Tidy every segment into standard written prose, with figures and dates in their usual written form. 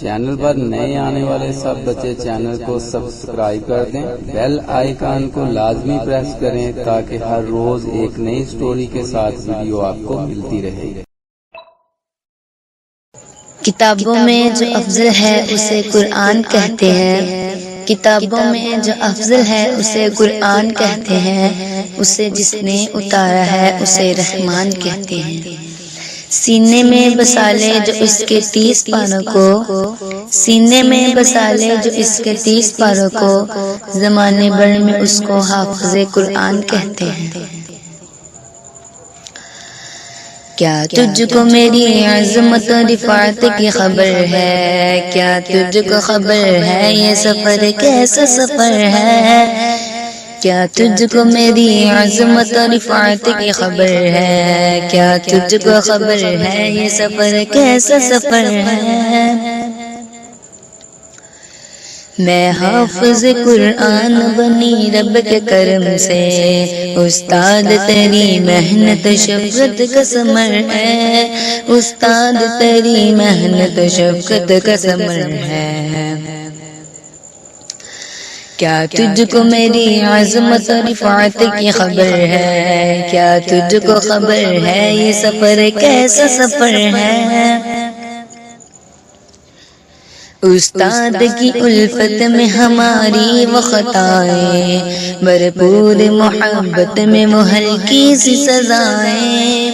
Channel پر نئے آنے والے سب بچے چینل کو سبسکرائب کر دیں، بیل آئیکن کو لازمی پریس کریں تاکہ ہر روز ایک نئی سٹوری کے ساتھ ویڈیو آپ کو ملتی رہے۔ کتابوں میں جو افضل ہے اسے قرآن کہتے ہیں، کتابوں میں جو افضل ہے اسے قرآن کہتے ہیں، اسے جس نے اتارا ہے اسے رحمان کہتے ہیں۔ سینے میں بسا لے جو اس کے 30 پاروں کو، سینے میں بسا لے جو اس کے 30 پاروں کو، زمانے بھر میں اس کو حافظ قرآن کہتے ہیں۔ کیا تجھ کو میری عظمت و رفعت کی خبر ہے؟ کیا تجھ کو خبر ہے یہ سفر کیسا سفر ہے؟ کیا تجھ کو میری عظمت و رفعت کی خبر ہے؟ کیا تجھ کو خبر ہے یہ سفر کیسا سفر ہے؟ میں حافظ قرآن بنی رب کے کرم سے، استاد تیری محنت شفقت کا ثمر ہے، استاد تیری محنت شفقت کا ثمر ہے۔ کیا تجھ کو میری عظمت و رفعت کی خبر ہے؟ کیا تجھ کو خبر ہے یہ سفر کیسا سفر ہے؟ استاد کی الفت میں ہماری وہ خطائیں، بھرپور محبت میں وہ ہلکی سی سزائیں،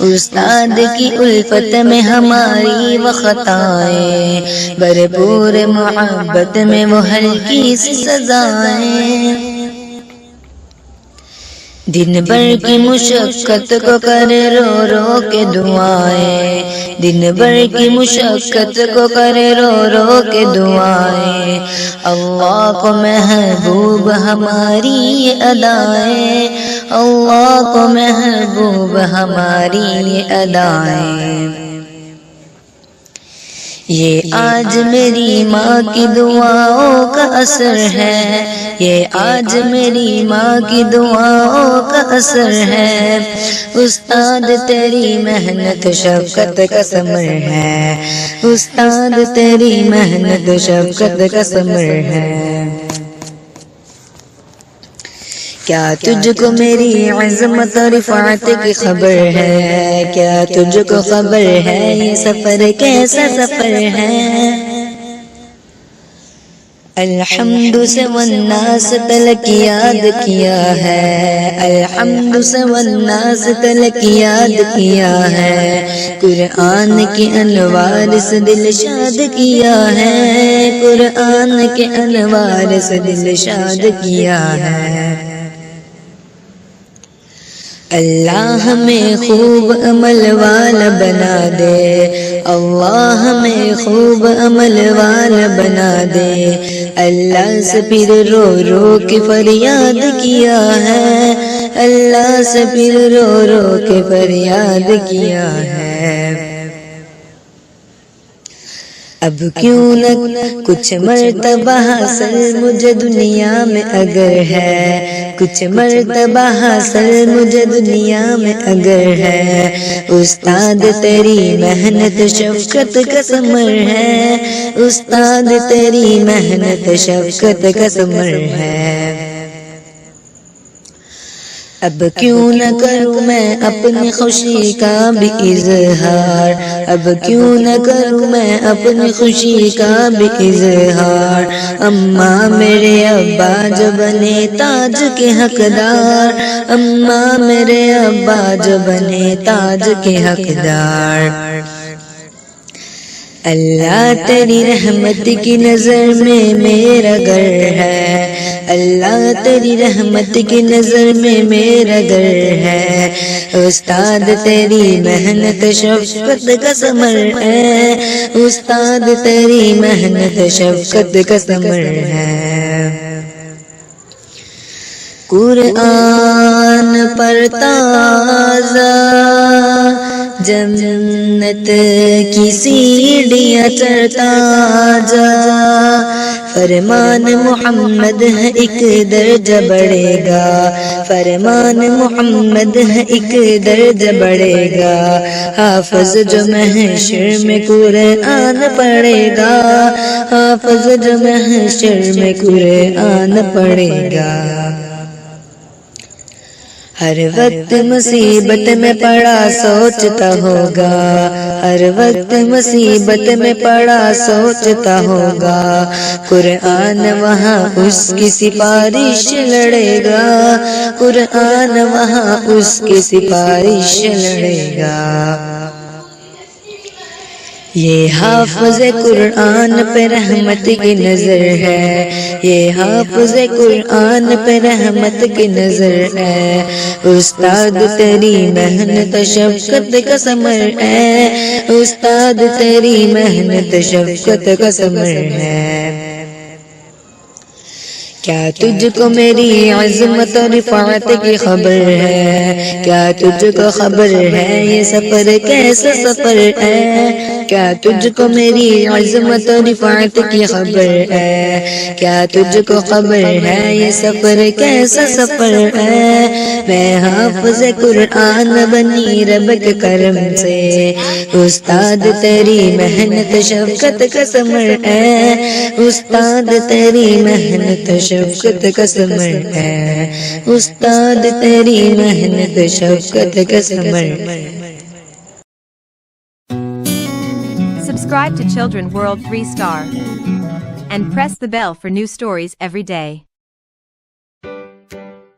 استاد کی الفت میں ہماری وہ خطائیں، بھرپور محبت میں وہ ہلکی سی سزائیں۔ دن بھر کی مشقت کو کر رو رو کے دعائیں، دن بھر کی مشقت کو کر رو رو کے دعائیں، اللہ کو محبوب ہماری یہ ادائیں، اللہ کو محبوب ہماری یہ ادائیں۔ یہ آج میری ماں کی دعاؤں کا اثر ہے، یہ آج میری ماں کی دعاؤں کا اثر ہے، استاد تیری محنت شفقت کا ثمر ہے، استاد تیری محنت شفقت کا ثمر ہے۔ کیا تجھ کو میری عظمت و رفعت کی خبر ہے؟ کیا تجھ کو خبر ہے یہ سفر کیسا سفر ہے؟ الحمد سے والناس تلک یاد کیا ہے، الحمد سے والناس تلک یاد کیا ہے، قرآن کے انوار سے دل شاد کیا ہے، قرآن کے انوار سے دل شاد کیا ہے۔ اللہ ہمیں خوب عمل والا بنا دے، اللہ ہمیں خوب عمل والا بنا دے، اللہ سے پھر رو رو کے فریاد کیا ہے، اللہ سے پھر رو رو کے فریاد کیا ہے۔ اب کیوں نہ کچھ مرتبہ حاصل مجھے دنیا میں اگر ہے، کچھ مرتبہ حاصل مجھے دنیا میں اگر ہے، استاد تیری محنت شفقت کا ثمر ہے، استاد تیری محنت شفقت کا ثمر ہے۔ اب کیوں نہ کروں میں اپنی خوشی کا بھی اظہار، اب کیوں نہ کروں میں اپنی خوشی کا بھی اظہار، اماں میرے ابا جو بنے تاج کے حقدار، اماں میرے ابا جو بنے تاج کے حقدار۔ اللہ تیری رحمت کی نظر میں میرا گھر ہے، اللہ تیری رحمت کی نظر میں میرا گھر ہے، استاد تیری محنت شفقت کا ثمر ہے، استاد تیری محنت شفقت کا ثمر ہے۔ قرآن پر تازہ جنت کی سیڑھیاں چڑھتا جا، فرمان محمد ہے ایک درجہ بڑھے گا، فرمان محمد ہے ایک درجہ بڑھے گا، حافظ جو محشر میں قرآن پڑھے گا، حافظ جو محشر میں قرآن پڑھے گا۔ ہر وقت مصیبت میں پڑا سوچتا ہوگا، ہر وقت مصیبت میں پڑا سوچتا ہوگا، قرآن وہاں اس کی سفارش لڑے گا، قرآن وہاں اس کی سفارش لڑے گا۔ یہ حافظ قرآن پہ رحمت کی نظر ہے، یہ حافظ قرآن پہ رحمت کی نظر ہے، استاد تیری محنت شفقت کا ثمر ہے، استاد تیری محنت شفقت کا ثمر ہے۔ کیا تجھ کو میری عظمت اور رفعت کی خبر ہے، کیا تجھ کو خبر ہے یہ سفر کیسا سفر ہے، کیا تجھ کو میری عظمت اور رفعت کی خبر ہے، کیا تجھ کو خبر ہے یہ سفر کیسا سفر ہے۔ میں حافظ قرآن بنی رب کے کرم سے، استاد تیری محنت شفقت کا ثمر ہے، استاد تیری محنت شفقت کا ثمر ہے، استاد تیری محنت شفقت کا ثمر ہے۔ Subscribe to Children World 3 Star and press the bell for new stories every day.